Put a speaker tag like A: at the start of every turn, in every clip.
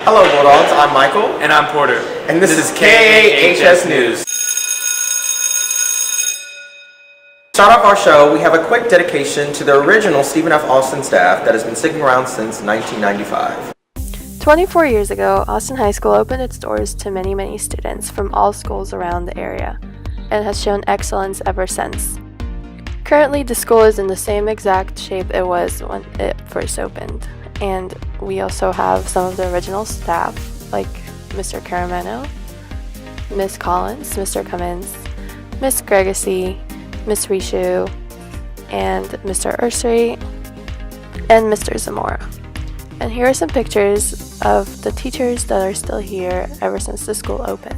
A: Hello Bulldogs, I'm Michael.
B: And I'm Porter.
A: And this is KAHS News. To start off our show, we have a quick dedication to the original Stephen F. Austin staff that has been sticking around since 1995.
C: 24 years ago, Austin High School opened its doors to many students from all schools around the area and has shown excellence ever since. Currently, the school is in the same exact shape it was when it first opened, and we also have some of the original staff like Mr. Caramano, Miss Collins, Mr. Cummins, Miss Gregacy, Miss Rishu, and Mr. Ursary, and Mr. Zamora. And here are some pictures of the teachers that are still here ever since the school opened.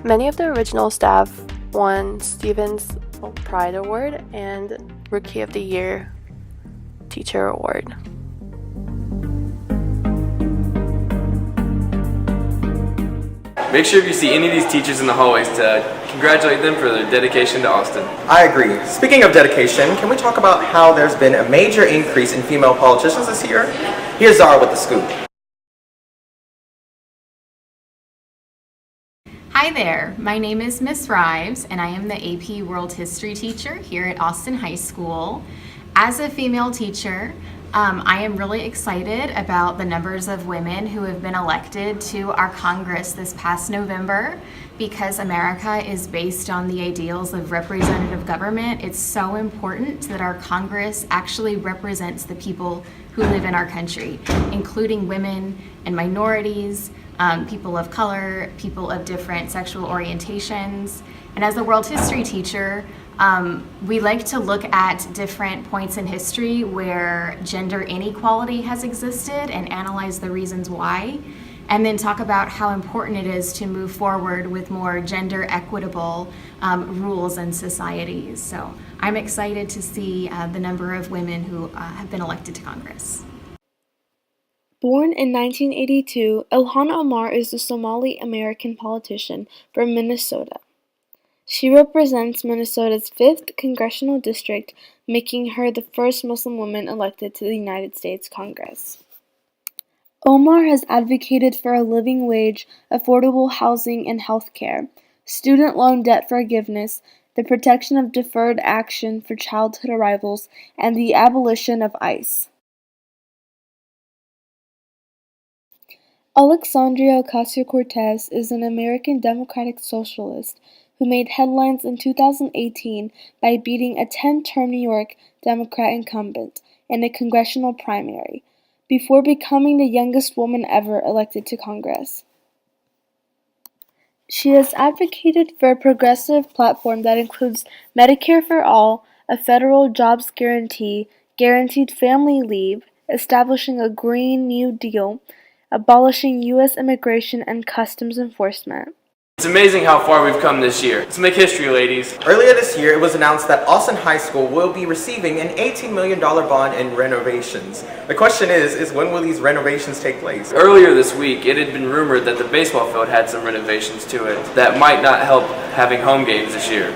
C: Many of the original staff won Stevens Pride Award and Rookie of the Year Teacher Award.
B: Make sure if you see any of these teachers in the hallways to congratulate them for their dedication to Austin.
A: I agree. Speaking of dedication, can we talk about how there's been a major increase in female politicians this year? Here's Zara with the scoop.
D: Hi there, my name is Miss Rives and I am the AP World History teacher here at Austin High School. As a female teacher, I am really excited about the numbers of women who have been elected to our Congress this past November. Because America is based on the ideals of representative government, it's so important that our Congress actually represents the people who live in our country, including women and minorities, people of color, people of different sexual orientations. And as a world history teacher, we like to look at different points in history where gender inequality has existed and analyze the reasons why, and then talk about how important it is to move forward with more gender equitable rules and societies. So I'm excited to see the number of women who have been elected to Congress.
E: Born in 1982, Ilhan Omar is a Somali-American politician from Minnesota. She represents Minnesota's 5th congressional district, making her the first Muslim woman elected to the United States Congress. Omar has advocated for a living wage, affordable housing and health care, student loan debt forgiveness, the protection of deferred action for childhood arrivals, and the abolition of ICE. Alexandria Cortez is an American Democratic socialist who made headlines in 2018 by beating a 10-term New York Democrat incumbent in a congressional primary, before becoming the youngest woman ever elected to Congress. She has advocated for a progressive platform that includes Medicare for all, a federal jobs guarantee, guaranteed family leave, establishing a Green New Deal, abolishing U.S. immigration and customs enforcement.
B: It's amazing how far we've come this year. Let's make history, ladies.
A: Earlier this year, it was announced that Austin High School will be receiving an $18 million bond in renovations. The question is when will these renovations take place?
B: Earlier this week, it had been rumored that the baseball field had some renovations to it that might not help having home games this year.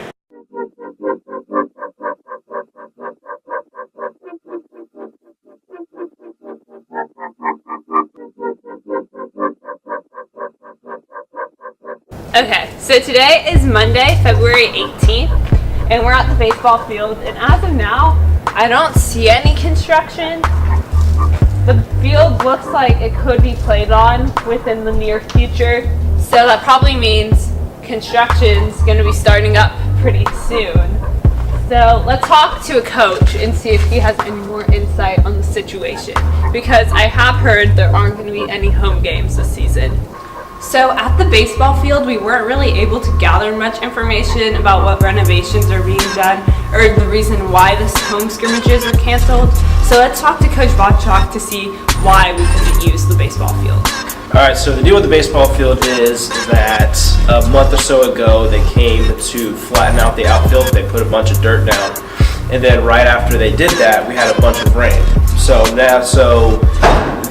F: Okay, so today is Monday, February 18th, and we're at the baseball field, and as of now, I don't see any construction. The field looks like it could be played on within the near future, so that probably means construction's going to be starting up pretty soon. So let's talk to a coach and see if he has any more insight on the situation, because I have heard there aren't going to be any home games this season. So at the baseball field, we weren't really able to gather much information about what renovations are being done or the reason why the home scrimmages are canceled. So let's talk to Coach Woodshop to see why we couldn't use the baseball field.
G: Alright, so the deal with the baseball field is that a month or so ago they came to flatten out the outfield. They put a bunch of dirt down And then right after they did that, we had a bunch of rain. So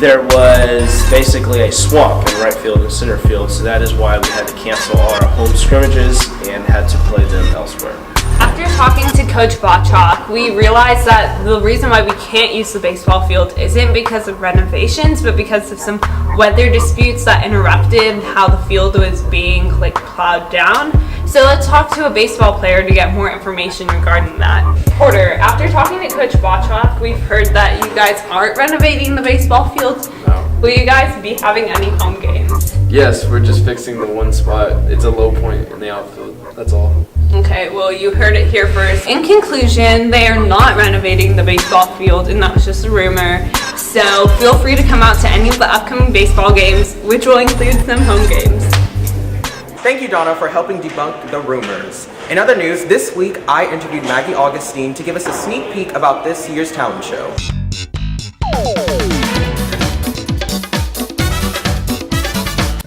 G: there was basically a swamp in right field and center field. So that is why we had to cancel all our home scrimmages and had to play them elsewhere.
F: After talking to Coach Botchok, we realized that the reason why we can't use the baseball field isn't because of renovations, but because of some weather disputes that interrupted how the field was being plowed down. So let's talk to a baseball player to get more information regarding that. Porter, after talking to Coach Botchok, we've heard that you guys aren't renovating the baseball field.
B: No.
F: Will you guys be having any home games?
B: Yes, we're just fixing the one spot. It's a low point in the outfield. That's all.
F: Okay, well, you heard it here first. In conclusion, they are not renovating the baseball field, and that was just a rumor. So feel free to come out to any of the upcoming baseball games, which will include some home games.
A: Thank you, Donna, for helping debunk the rumors. In other news, this week I interviewed Maggie Augustine to give us a sneak peek about this year's talent show.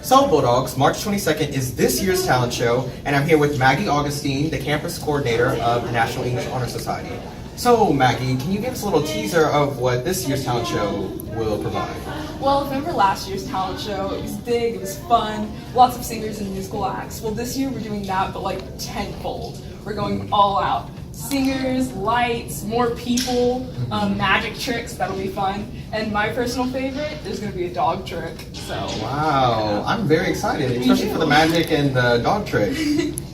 A: So Bulldogs, March 22nd is this year's talent show, and I'm here with Maggie Augustine, the campus coordinator of the National English Honor Society. So Maggie, can you give us a little teaser of what this year's talent show will provide?
H: Well, remember last year's talent show? It was big, it was fun, lots of singers and musical acts. Well, this year we're doing that, but tenfold. We're going all out. Singers, lights, more people, magic tricks, that'll be fun. And my personal favorite, there's going to be a dog trick. So
A: Wow, I'm very excited, especially for the magic and the dog trick.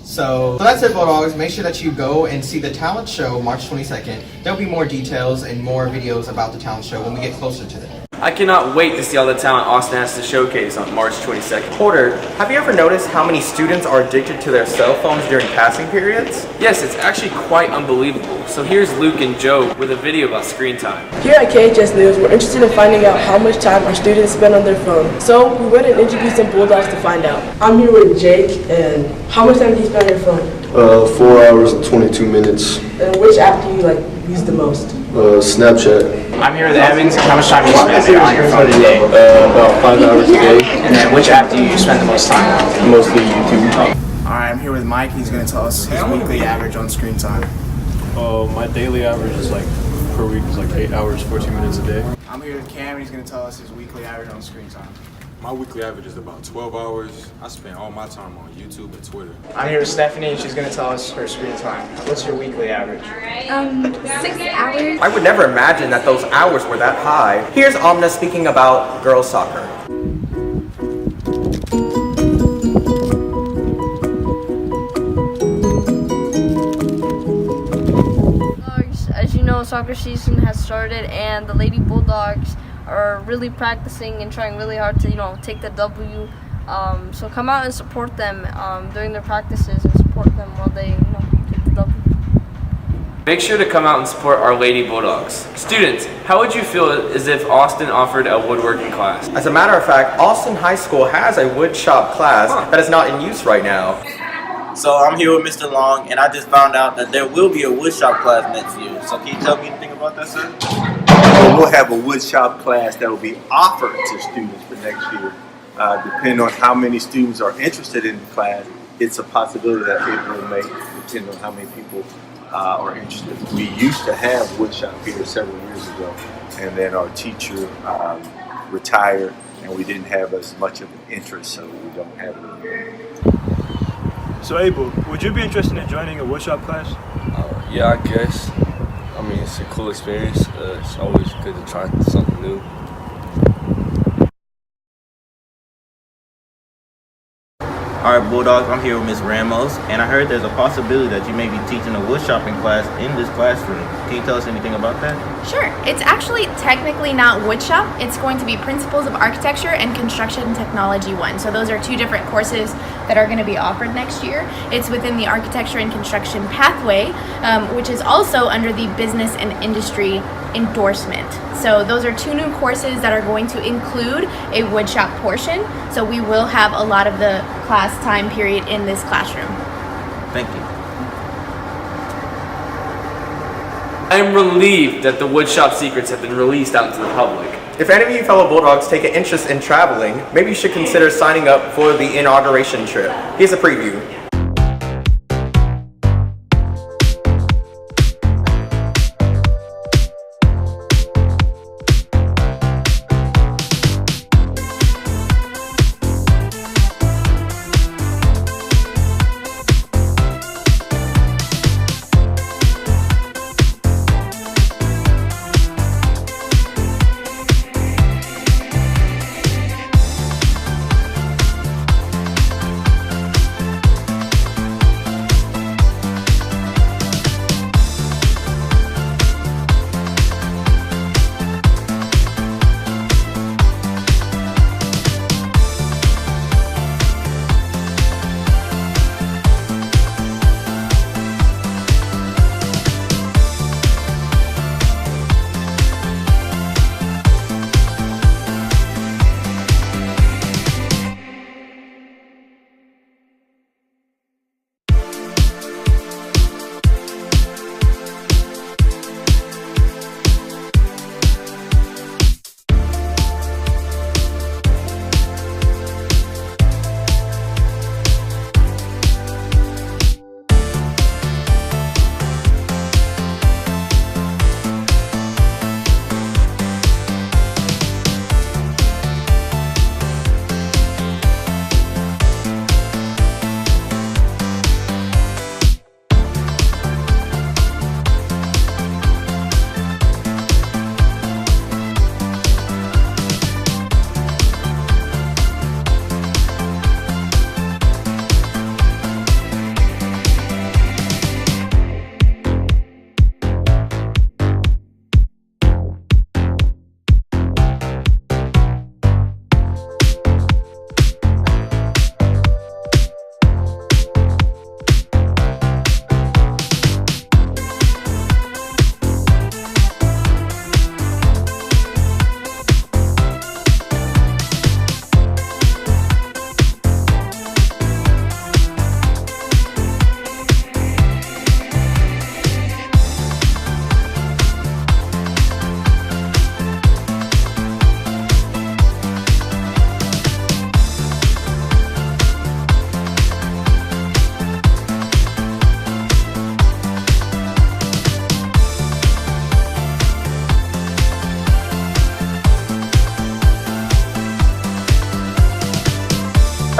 A: So that's it, Bulldogs. Make sure that you go and see the talent show March 22nd. There'll be more details and more videos about the talent show when we get closer to it.
B: I cannot wait to see all the talent Austin has to showcase on March 22nd.
A: Porter, have you ever noticed how many students are addicted to their cell phones during passing periods?
B: Yes, it's actually quite unbelievable. So here's Luke and Joe with a video about screen time.
I: Here at KHS News, we're interested in finding out how much time our students spend on their phone. So we went and interviewed some Bulldogs to find out. I'm here with Jake, and how much time do you spend on your phone?
J: 4 hours and 22 minutes.
I: And which app do you use the most?
J: Snapchat.
K: I'm here with Evans. How much time do you spend on your phone a day?
J: About 5 hours a day.
K: And then which app do you spend the most time on?
J: Mostly YouTube.
L: Alright, I'm here with Mike. He's going to tell us his weekly average on screen time.
M: My daily average is per week is 8 hours, 14 minutes a day.
L: I'm here with Cam. He's going to tell us his weekly average on screen time.
N: My weekly average is about 12 hours. I spend all my time on YouTube and Twitter.
K: I'm here with Stephanie. She's going to tell us her screen time. What's your weekly average?
O: 6 hours.
A: I would never imagine that those hours were that high. Here's Amna speaking about girls soccer.
P: As you know, soccer season has started, and the Lady Bulldogs are really practicing and trying really hard to, take the W. So come out and support them during their practices and support them while they, get the W.
B: Make sure to come out and support our Lady Bulldogs. Students, how would you feel as if Austin offered a woodworking class?
A: As a matter of fact, Austin High School has a woodshop class that is not in use right now.
Q: So I'm here with Mr. Long, and I just found out that there will be a woodshop class next year. So can you tell me anything about that, sir?
R: We'll have a woodshop class that will be offered to students for next year. Depending on how many students are interested in the class, it's a possibility that it will make, depending on how many people are interested. We used to have woodshop here several years ago, and then our teacher retired, and we didn't have as much of an interest, so we don't have it anymore.
M: So Abel, would you be interested in joining a woodshop class?
S: Yeah, I guess. I mean, it's a cool experience. It's always good to try something new.
Q: Alright, Bulldogs, I'm here with Ms. Ramos, and I heard there's a possibility that you may be teaching a woodshopping class in this classroom. Can you tell us anything about that?
T: Sure. It's actually technically not woodshop. It's going to be Principles of Architecture and Construction Technology 1. So those are two different courses that are going to be offered next year. It's within the Architecture and Construction pathway, which is also under the Business and Industry endorsement. So those are two new courses that are going to include a woodshop portion. So we will have a lot of the class time period in this classroom.
Q: Thank you.
B: I am relieved that the woodshop secrets have been released out to the public.
A: If any of you fellow Bulldogs take an interest in traveling, maybe you should consider signing up for the Inauguration Trip. Here's a preview.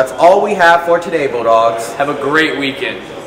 A: That's all we have for today, Bulldogs.
B: Have a great weekend.